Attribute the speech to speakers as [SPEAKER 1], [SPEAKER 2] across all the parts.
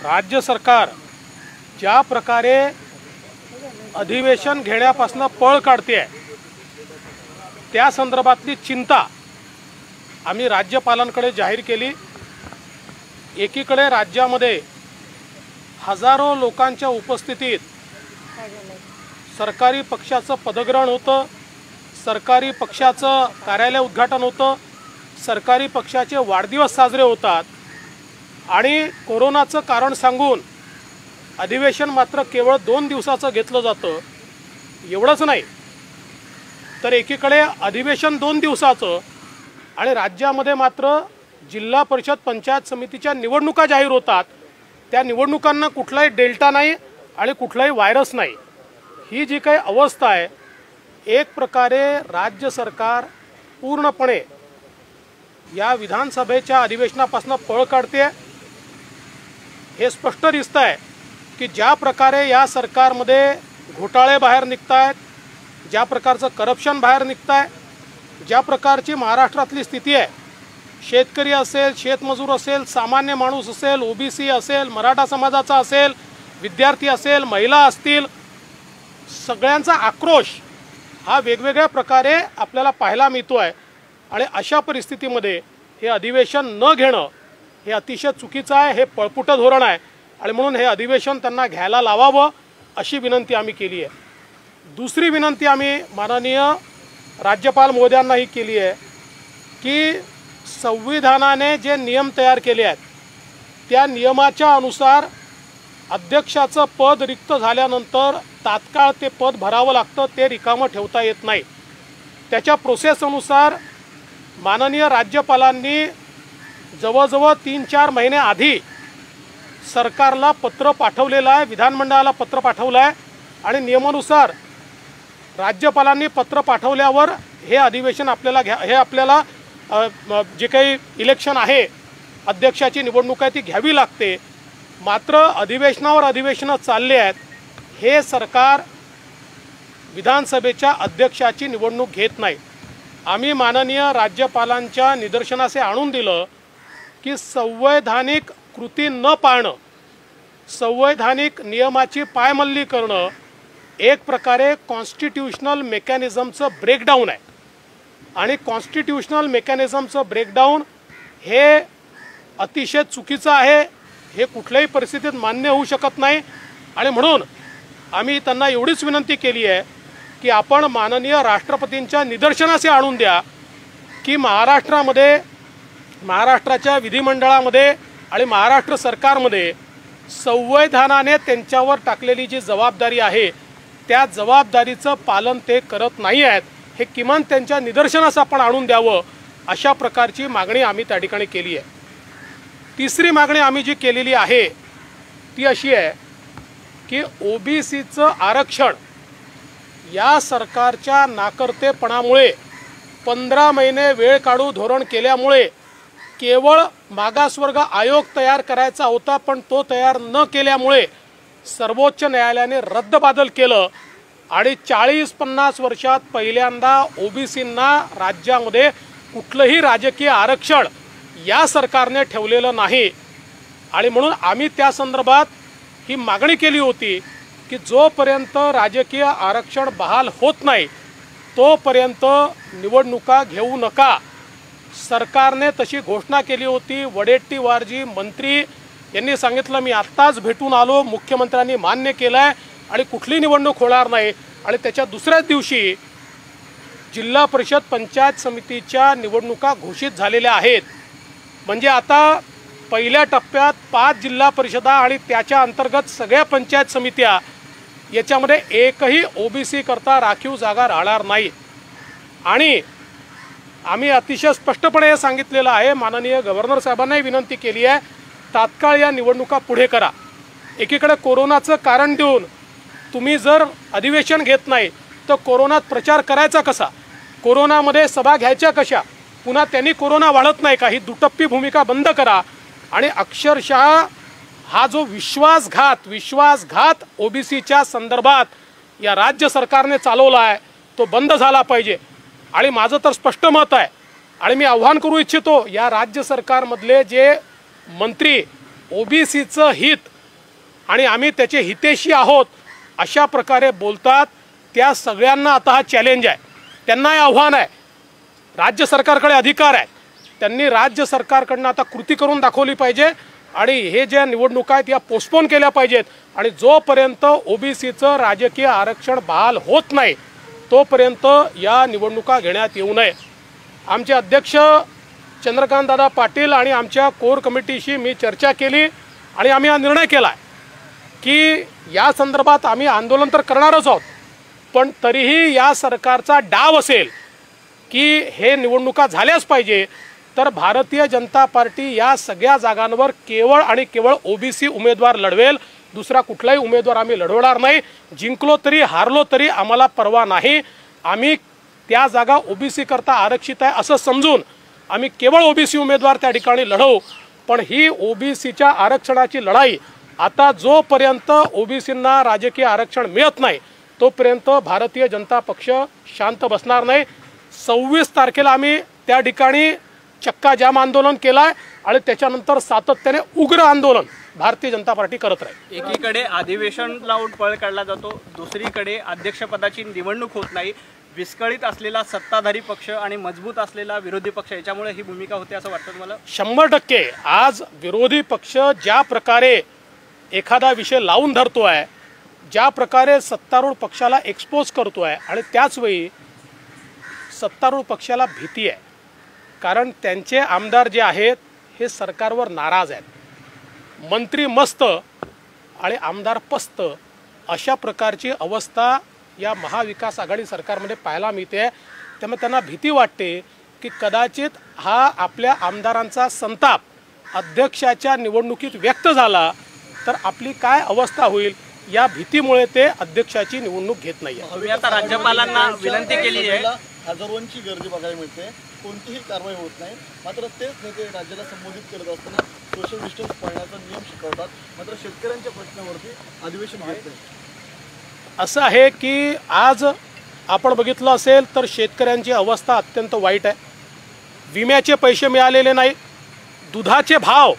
[SPEAKER 1] राज्य सरकार ज्या प्रकारे अधिवेशन घेण्यापासून पळ काढते आहे त्या संदर्भातली चिंता आम्ही राज्यपालांकडे जाहीर केली। एकीकडे राज्यामध्ये हजारो लोकांच्या उपस्थितीत सरकारी पक्षाचं पदग्रहण होतं, सरकारी पक्षाचं कार्यालय उद्घाटन होतं, सरकारी पक्षाचे वाढदिवस साजरे होतात आणि कोरोनाचं कारण सांगून अधिवेशन मात्र केवळ 2 दिवसाचं घेतलं जातं। एवढंच नाही तर एकीकडे अधिवेशन 2 दिवसाचं आणि राज्यामध्ये मात्र जिल्हा परिषद पंचायत समितीच्या निवडणुका जाहीर होतात। त्या निवडणुकांना कुठलाही डेल्टा नाही आणि कुठलाही व्हायरस नाही। ही जी काही अवस्था आहे, एक प्रकारे राज्य सरकार पूर्णपणे या विधानसभेच्या अधिवेशनापासून पळ काढते। हे स्पष्ट दिसत आहे की ज्या प्रकारे या सरकारमध्ये घोटाळे बाहेर निघत आहेत, ज्या प्रकारचं करप्शन बाहेर निघत आहे, ज्या प्रकारची महाराष्ट्रातली स्थिती आहे, शेतकरी असेल, शेतमजूर असेल, सामान्य माणूस असेल, ओबीसी असेल, मराठा समाजाचा असेल, विद्यार्थी असेल, महिला असतील, सगळ्यांचा आक्रोश हा वेगवेगळ्या प्रकारे आपल्याला पाहायला मिळतो आहे। आणि अशा परिस्थितीमध्ये हे अधिवेशन न घेणं हे अतिशय चुकीचं आहे, हे पळपुट धोरण आहे आणि म्हणून हे अधिवेशन त्यांना घ्यायला लावावं अशी विनंती आम्ही केली आहे। दुसरी विनंती आम्ही माननीय राज्यपाल महोदयांनाही केली आहे की संविधानाने जे नियम तयार केले आहेत त्या नियमाच्या अनुसार अध्यक्षाचं पद रिक्त झाल्यानंतर तात्काळ ते पद भरावं लागतं, ते रिकामं ठेवता येत नाही। त्याच्या प्रोसेसनुसार माननीय राज्यपालांनी जवळजवळ 3-4 महिने आधी सरकारला पत्र पाठवलेलं आहे, विधानमंडळाला पत्र पाठवलं आहे आणि नियमानुसार राज्यपालांनी पत्र पाठवल्यावर हे अधिवेशन आपल्याला जे काही इलेक्शन आहे, अध्यक्षाची निवडणूक आहे ती घ्यावी लागते। मात्र अधिवेशनावर अधिवेशनं चालले आहेत, हे सरकार विधानसभेच्या अध्यक्षाची निवडणूक घेत नाही। आम्ही माननीय राज्यपालांच्या निदर्शनास आणून दिलं की संवैधानिक कृती न पाळणं, संवैधानिक नियमाची पायमल्ली करणं एक प्रकारे कॉन्स्टिट्यूशनल मेकॅनिझमचं ब्रेकडाऊन आहे आणि कॉन्स्टिट्यूशनल मेकॅनिझमचं ब्रेकडाऊन हे अतिशय चुकीचं आहे, हे कुठल्याही परिस्थितीत मान्य होऊ शकत नाही। आणि म्हणून आम्ही त्यांना एवढीच विनंती केली आहे की आपण माननीय राष्ट्रपतींच्या निदर्शनास आणून द्या की महाराष्ट्राच्या विधिमंडळामध्ये आणि महाराष्ट्र सरकारमध्ये संविधानाने त्यांच्यावर टाकलेली जी जबाबदारी आहे त्या जबाबदारीचं पालन ते करत नाही आहेत, हे किमान त्यांच्या निदर्शनास आपण आणून द्यावं अशा प्रकारची मागणी आम्ही त्या ठिकाणी केली आहे। तिसरी मागणी आम्ही जी केलेली आहे ती अशी आहे की ओबीसीचं आरक्षण या सरकारच्या नाकर्तेपणामुळे 15 महिने वेळ काढू धोरण केल्यामुळे केवळ मागासवर्ग आयोग तयार करायचा होता, पण तो तयार न केल्यामुळे सर्वोच्च न्यायालयाने रद्दबातल केलं आणि 40-50 वर्षात पहिल्यांदा ओबीसींना राज्यामध्ये कुठलंही राजकीय आरक्षण या सरकारने ठेवलेलं नाही। आणि म्हणून आम्ही त्या संदर्भात ही मागणी केली होती की जोपर्यंत राजकीय आरक्षण बहाल होत नाही तोपर्यंत निवडणुका घेऊ नका। सरकारने तशी घोषणा केली होती। वडेट्टीवारजी मंत्री यांनी सांगितलं मी आत्ताच भेटून आलो, मुख्यमंत्र्यांनी मान्य केलं आहे आणि कुठली निवडणूक होणार नाही। आणि त्याच्या दुसऱ्याच दिवशी जिल्हा परिषद पंचायत समितीच्या निवडणुका घोषित झालेल्या आहेत। म्हणजे आता पहिल्या टप्प्यात 5 जिल्हा परिषदा आणि त्याच्या अंतर्गत सगळ्या पंचायत समित्या याच्यामध्ये एकही ओबीसी करता राखीव जागा राहणार नाही। आणि आम्ही अतिशय स्पष्टपणे हे सांगितलेलं आहे, माननीय गव्हर्नर साहेबांनाही विनंती केली आहे, तात्काळ या निवडणुका पुढे करा। एकीकडे कोरोनाचं कारण देऊन तुम्ही जर अधिवेशन घेत नाही तर कोरोनात प्रचार करायचा कसा, कोरोनामध्ये सभा घ्यायच्या कशा, पुन्हा त्यांनी कोरोना वाढत नाही का, ही दुटप्पी भूमिका बंद करा। आणि अक्षरशः हा जो विश्वासघात ओबीसीच्या संदर्भात या राज्य सरकारने चालवला आहे तो बंद झाला पाहिजे। आणि माझं तर स्पष्ट मत आहे आणि मी आव्हान करू इच्छितो या राज्य सरकारमधले जे मंत्री ओबीसीचं हित आणि आम्ही त्याचे हितेशी आहोत अशा प्रकारे बोलतात, त्या सगळ्यांना आता हा चॅलेंज आहे, त्यांना हे आव्हान आहे. राज्य सरकारकडे अधिकार आहे, त्यांनी राज्य सरकारकडनं आता कृती करून दाखवली पाहिजे आणि हे ज्या निवडणुका आहेत या पोस्टपोन केल्या पाहिजेत. आणि जोपर्यंत ओबीसीचं राजकीय आरक्षण बहाल होत नाही तोपर्यंत या निवडणुका घेण्यात येऊ नये. आमचे अध्यक्ष चंद्रकांतदादा पाटील आणि आमच्या कोर कमिटीशी मी चर्चा केली आणि आम्ही हा निर्णय केला आहे की या संदर्भात आम्ही आंदोलन तर करणारच आहोत, पण तरीही या सरकारचा डाव असेल की हे निवडणुका झाल्याच पाहिजे, तर भारतीय जनता पार्टी या सगळ्या जागांवर केवळ आणि केवळ ओबीसी उमेदवार लढवेल. दुसरा कुठलाही उमेदवार आम्ही लढवणार नाही. जिंकलो तरी हारलो तरी आम्हाला परवा नाही. आम्ही त्या जागा ओबीसी करता आरक्षित आहे असं समजून आम्ही केवळ ओबीसी उमेदवार त्या ठिकाणी लढवू. पण ही ओबीसीच्या आरक्षणाची लढाई आता जोपर्यंत ओबीसींना राजकीय आरक्षण मिळत नाही तोपर्यंत भारतीय जनता पक्ष शांत बसणार नाही. 26 तारखेला आम्ही त्या ठिकाणी चक्का जाम आंदोलन केलं आहे आणि त्याच्यानंतर सातत्याने उग्र आंदोलन भारतीय जनता पार्टी करत राहील.
[SPEAKER 2] एकीकडे अधिवेशन लावून पळ काढला जातो, दुसरीकडे अध्यक्षपदाची निवडणूक होत नाही. विस्कळीत असलेला सत्ताधारी पक्ष आणि मजबूत असलेला विरोधी पक्ष याच्यामुळे ही भूमिका होते असं वाटतं मला.
[SPEAKER 1] 100% आज विरोधी पक्ष ज्या प्रकारे एखादा विषय लावून धरतोय, ज्या प्रकारे सत्तारूढ पक्षाला एक्सपोज करतोय आणि त्याचवेळी सत्तारूढ पक्षाला भीती आहे, कारण त्यांचे आमदार जे आहेत हे सरकारवर नाराज आहेत. मंत्री मस्त आणि आमदार पस्त अशा प्रकारची अवस्था या महाविकास आघाडी सरकारमध्ये पाहायला मिळते. त्यामुळे त्यांना भीती वाटते की कदाचित हा आपल्या आमदारांचा संताप अध्यक्षाच्या निवडणुकीत व्यक्त झाला तर आपली काय अवस्था होईल, या भीतीमुळे ते अध्यक्षाची निवडणूक घेत नाही.
[SPEAKER 2] तुम्ही आता राज्यपालांना विनंती केली आहे,
[SPEAKER 3] हजारोंची गर्दी बघायला मिळते, कोणतीही कारवाई होत नाही. मात्र तेच नेते राज्याला संबोधित करत असताना सोशल डिस्टन्स पाळण्याचा नियम शिकवतात, मात्र शेतकऱ्यांच्या प्रश्नावरती अधिवेशन घेत नाही.
[SPEAKER 1] असं आहे की आज आपण बघितलं असेल तर शेतकऱ्यांची अवस्था अत्यंत वाईट आहे. विम्याचे पैसे मिळालेले नाही, दुधाचे भाव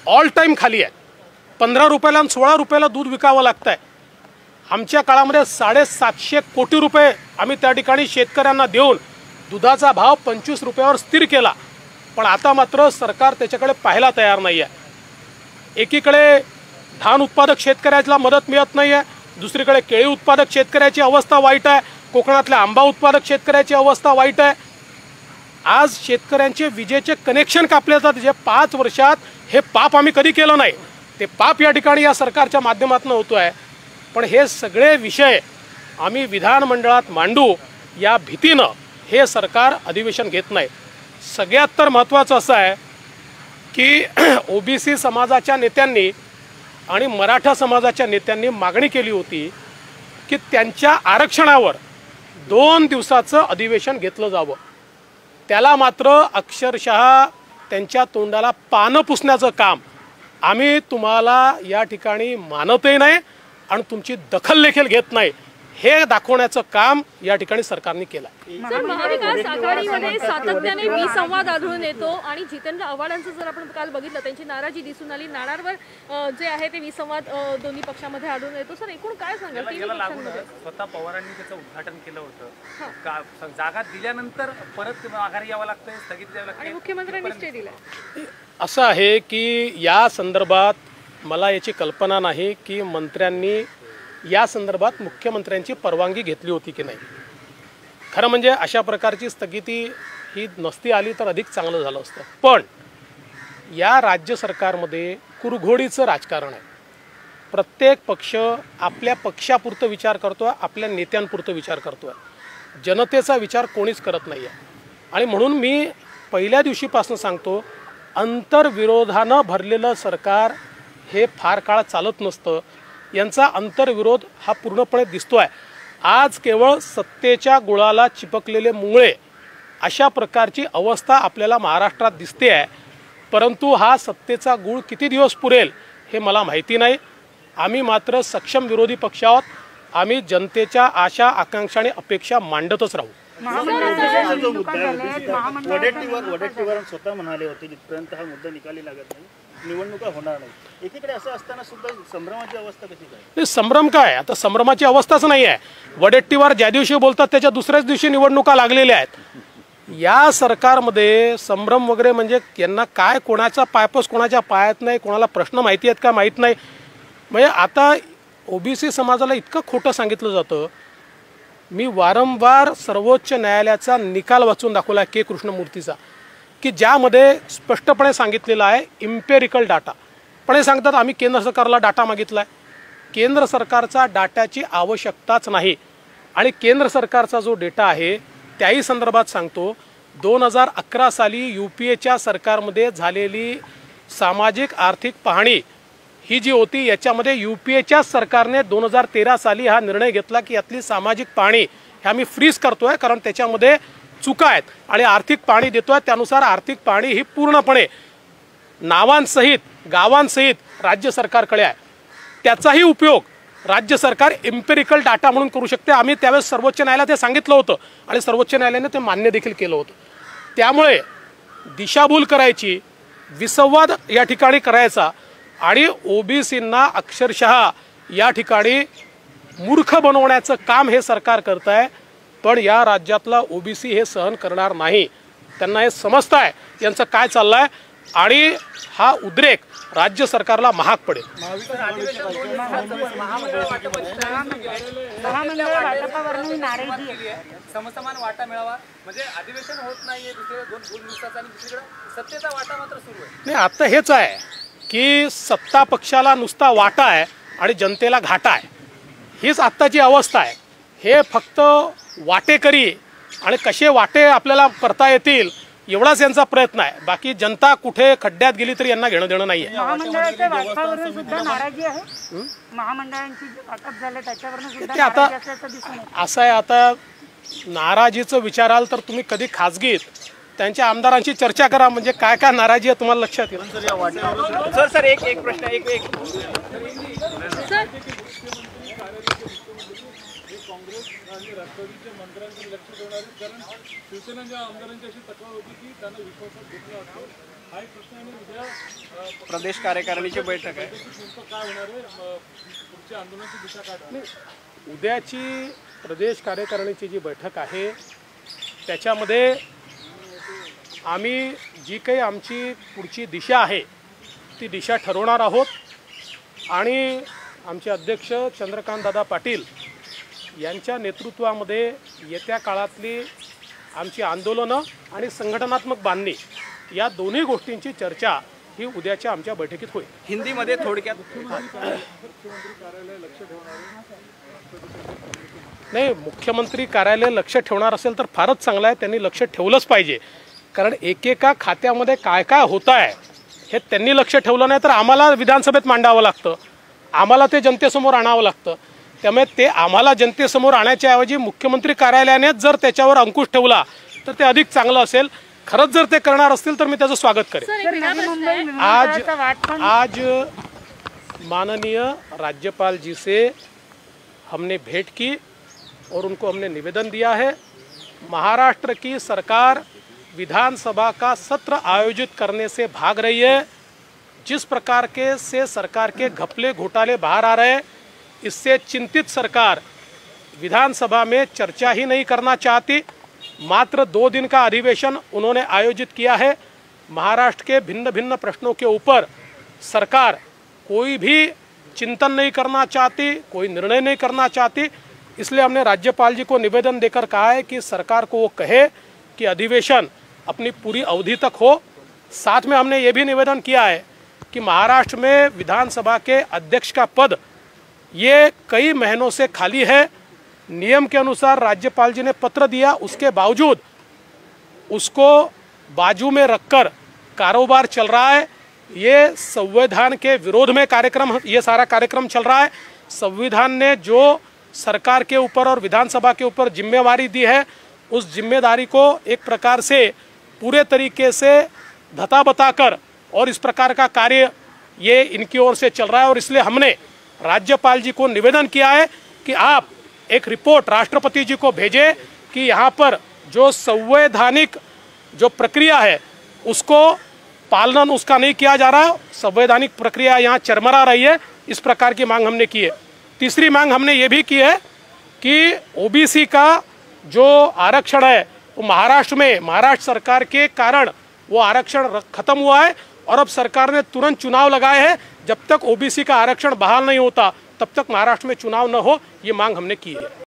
[SPEAKER 1] ऑल टाईम खाली आहेत. 15 रुपयाला आणि 16 रुपयाला दूध विकावं लागतं आहे. आमच्या काळामध्ये 750 कोटी रुपये आम्ही त्या ठिकाणी शेतकऱ्यांना देऊन दुधाचा भाव 25 रुपयावर स्थिर केला. पण आता मात्र सरकार त्याच्याकडे पाहायला तयार नाही आहे. एकीकडे धान उत्पादक शेतकऱ्याला मदत मिळत नाही आहे, दुसरीकडे केळी उत्पादक शेतकऱ्याची अवस्था वाईट आहे, कोकणातल्या आंबा उत्पादक शेतकऱ्याची अवस्था वाईट आहे. आज शेतकऱ्यांचे विजेचे कनेक्शन कापले जातात, जे 5 वर्षात हे पाप आम्ही कधी केलं नाही, ते पाप या ठिकाणी या सरकारच्या माध्यमातून होतो आहे. पण हे सगळे विषय आम्ही विधानमंडळात मांडू या भीतीनं हे सरकार अधिवेशन घेत नाही. सगळ्यात तर महत्त्वाचं असं आहे की ओबीसी समाजाच्या नेत्यांनी आणि मराठा समाजाच्या नेत्यांनी मागणी केली होती की त्यांच्या आरक्षणावर 2 दिवसाचं अधिवेशन घेतलं जावं. त्याला मात्र अक्षरशः त्यांच्या तोंडाला पानं पुसण्याचं काम आम्ही तुम्हाला या ठिकाणी मानतही नाही आणि तुमची दखल देखील घेत नाही, हे दाखवण्याचं काम या ठिकाणी सरकारने केलं.
[SPEAKER 4] महाविकास आघाडीमध्ये सातत्याने विसंवाद आढळून येतो आणि जितेंद्र आव्हाडांचं जर आपण काल बघितलं त्यांची नाराजी दिसून आली. नाणारवर जे आहे ते विसंवाद दोन्ही पक्षामध्ये आढळून येतो. सर एकूण काय सांगाल?
[SPEAKER 5] स्वतः पवारांनी त्याचं उद्घाटन केलं होतं, जागा दिल्यानंतर परत माघारी यावं लागतंय, स्थगित द्यावं लागतं,
[SPEAKER 4] मुख्यमंत्र्यांनी स्टे दिलाय.
[SPEAKER 1] असं आहे की या संदर्भात मला याची कल्पना नाही की मंत्र्यांनी या संदर्भात मुख्यमंत्र्यांची परवानगी घेतली होती की नाही. खरं म्हणजे अशा प्रकारची स्थगिती ही नसती आली तर अधिक चांगलं झालं असतं. पण या राज्य सरकारमध्ये कुरघोडीचं राजकारण आहे. प्रत्येक पक्ष आपल्या पक्षापुरतं विचार करतो आहे, आपल्या नेत्यांपुरतं विचार करतो आहे, जनतेचा विचार कोणीच करत नाही आहे. आणि म्हणून मी पहिल्या दिवशीपासून सांगतो, अंतर्विरोधानं भरलेलं सरकार हे फार काळ चालत नसतं. यांचा अंतर्विरोध हा पूर्णपणे दिसतो आहे. आज केवळ सत्तेच्या गुळाला चिपकलेले मुंगळे अशा प्रकारची अवस्था आपल्याला महाराष्ट्रात दिसते आहे. परंतु हा सत्तेचा गुळ किती दिवस पुरेल हे मला माहिती नाही. आम्ही मात्र सक्षम विरोधी पक्ष आहोत. आम्ही जनतेच्या आशा आकांक्षा आणि अपेक्षा मांडतच राहू.
[SPEAKER 3] वडेट्टीवार स्वतः म्हणाले होते जिथपर्यंत हा मुद्दा निकाली लागत नाही
[SPEAKER 2] निवडणुका होणार नाही. एकीकडे असं असताना सुद्धा संभ्रमाची अवस्था कशी काय?
[SPEAKER 1] हे संभ्रम काय, आता संभ्रमाची अवस्थाच नाही आहे. वडेट्टीवार ज्या दिवशी बोलतात त्याच्या दुसऱ्याच दिवशी निवडणुका लागलेल्या आहेत. या सरकारमध्ये संभ्रम वगैरे म्हणजे यांना काय, कोणाचा पायपोस कोणाच्या पायात नाही, कोणाला प्रश्न माहिती आहेत का माहीत नाही. म्हणजे आता ओबीसी समाजाला इतकं खोटं सांगितलं जातं. मी वारंवार सर्वोच्च न्यायालयाचा निकाल वाचून दाखवला के कृष्णमूर्तीचा, की ज्यामध्ये स्पष्टपणे सांगितलेलं आहे इम्पेरिकल डाटा. पण हे सांगतात आम्ही केंद्र सरकारला डाटा मागितला आहे. केंद्र सरकारचा डाटाची आवश्यकताच नाही. आणि केंद्र सरकारचा जो डेटा आहे त्याही संदर्भात सांगतो, 2011 साली UPAच्या सरकारमध्ये झालेली सामाजिक आर्थिक पाहणी ही जी होती याच्यामध्ये UPAच्या सरकारने 2013 साली हा निर्णय घेतला की यातली सामाजिक पाहणी ह्या मी फ्रीज करतोय, कारण त्याच्यामध्ये चुका आहेत. आणि आर्थिक पाहणी देतोय त्यानुसार आर्थिक पाहणी ही पूर्णपणे नावांसहित गावांसहित राज्य सरकारकडे आहे. त्याचाही उपयोग राज्य सरकार एम्पेरिकल डाटा म्हणून करू शकते. आम्ही त्यावेळेस सर्वोच्च न्यायालयात हे सांगितलं होतं आणि सर्वोच्च न्यायालयाने ते मान्य देखील केलं होतं. त्यामुळे दिशाभूल करायची, विसंवाद या ठिकाणी करायचा आणि ओबीसींना अक्षरशः या ठिकाणी मूर्ख बनवण्याचं काम हे सरकार करत आहे. पण या राज्यातला ओबीसी हे सहन करणार नाही. त्यांना हे समजतं आहे यांचं काय चाललं आहे आणि हा उद्रेक राज्य सरकारला महाग पडेल.
[SPEAKER 5] समसमान वाटा मिळावा म्हणजे अधिवेशन होत नाहीये दुसरे 2 दिवसाचा आणि दुसरीकडे सत्तेचा वाटा मात्र सुरू आहे.
[SPEAKER 1] नाही, आता हेच आहे की सत्ता पक्षाला नुसता वाटा आहे आणि जनतेला घाटा आहे. हीच आत्ताची अवस्था आहे. हे फक्त वाटेकरी आणि कसे वाटे आपल्याला करता येतील एवढाच यांचा प्रयत्न आहे. बाकी जनता कुठे खड्ड्यात गेली तरी यांना घेणं देणं नाहीये.
[SPEAKER 6] महामंडळाच्या वाटपावरून सुद्धा नाराजी आहे. महामंडळांची जे वाटप झालं त्याच्यावरून सुद्धा
[SPEAKER 1] ते आता
[SPEAKER 6] नाराजी असल्याचं दिसून येतं.
[SPEAKER 1] असं आहे, आता नाराजीचं विचाराल तर तुम्ही कधी खाजगीत त्यांच्या आमदारांची चर्चा करा, म्हणजे काय काय नाराजी आहे तुम्हाला लक्षात येईल.
[SPEAKER 2] सर एक प्रश्न एक
[SPEAKER 4] सर
[SPEAKER 2] प्रदेश कार्यकारिणीची बैठक आहे.
[SPEAKER 1] उद्याची प्रदेश कार्यकारिणीची जी बैठक आहे त्याच्यामध्ये आम्ही जी काही आमची पुढची दिशा आहे ती दिशा ठरवणार आहोत. आणि आमचे अध्यक्ष चंद्रकांतदादा पाटील यांच्या नेतृत्वामध्ये येत्या काळातली आमची आंदोलनं आणि संघटनात्मक बांधणी या दोन्ही गोष्टींची चर्चा ही उद्याच्या आमच्या बैठकीत होईल.
[SPEAKER 2] हिंदीमध्ये थोडक्यात
[SPEAKER 1] नाही, मुख्यमंत्री कार्यालय लक्ष ठेवणार असेल तर फारच चांगलं आहे. त्यांनी लक्ष ठेवलंच पाहिजे, कारण एकेका खात्यामध्ये काय काय होत आहे हे त्यांनी लक्ष ठेवलं नाही तर आम्हाला विधानसभेत मांडावं लागतं, आम्हाला ते जनतेसमोर आणावं लागतं. त्यामुळे ते आम्हाला जनतेसमोर आणायच्या ऐवजी मुख्यमंत्री कार्यालयानेच जर त्याच्यावर अंकुश ठेवला तर ते अधिक चांगलं असेल. खरंच जर ते करणार असतील तर मी त्याचं स्वागत करेन.
[SPEAKER 4] सर एक वेगळा प्रश्न आहे.
[SPEAKER 1] आज माननीय राज्यपाल जी से हमने भेंट की और उनको हमने निवेदन दिया है. महाराष्ट्र की सरकार विधानसभा का सत्र आयोजित करने से भाग रही है. जिस प्रकार के से सरकार के घपले घोटाले बाहर आ रहे हैं, इससे चिंतित सरकार विधानसभा में चर्चा ही नहीं करना चाहती. मात्र 2 दिन का अधिवेशन उन्होंने आयोजित किया है. महाराष्ट्र के भिन्न भिन्न प्रश्नों के ऊपर सरकार कोई भी चिंतन नहीं करना चाहती, कोई निर्णय नहीं करना चाहती. इसलिए हमने राज्यपाल जी को निवेदन देकर कहा है कि सरकार को वो कहे कि अधिवेशन अपनी पूरी अवधि तक हो. साथ में हमने ये भी निवेदन किया है कि महाराष्ट्र में विधानसभा के अध्यक्ष का पद ये कई महीनों से खाली है. नियम के अनुसार राज्यपाल जी ने पत्र दिया, उसके बावजूद उसको बाजू में रखकर कारोबार चल रहा है. ये संविधान के विरोध में कार्यक्रम, ये सारा कार्यक्रम चल रहा है. संविधान ने जो सरकार के ऊपर और विधानसभा के ऊपर जिम्मेवारी दी है उस जिम्मेदारी को एक प्रकार से पूरे तरीके से धता बताकर और इस प्रकार का कार्य ये इनकी ओर से चल रहा है. और इसलिए हमने राज्यपाल जी को निवेदन किया है कि आप एक रिपोर्ट राष्ट्रपति जी को भेजें कि यहाँ पर जो संवैधानिक जो प्रक्रिया है उसको पालन उसका नहीं किया जा रहा, संवैधानिक प्रक्रिया यहाँ चरमरा रही है। इस प्रकार की मांग हमने की है। तीसरी मांग हमने ये भी की है कि ओबीसी का जो आरक्षण है वो महाराष्ट्र सरकार के कारण वो आरक्षण खत्म हुआ है और अब सरकार ने तुरंत चुनाव लगाए हैं। जब तक ओबीसी का आरक्षण बहाल नहीं होता तब तक महाराष्ट्र में चुनाव न हो, ये मांग हमने की है।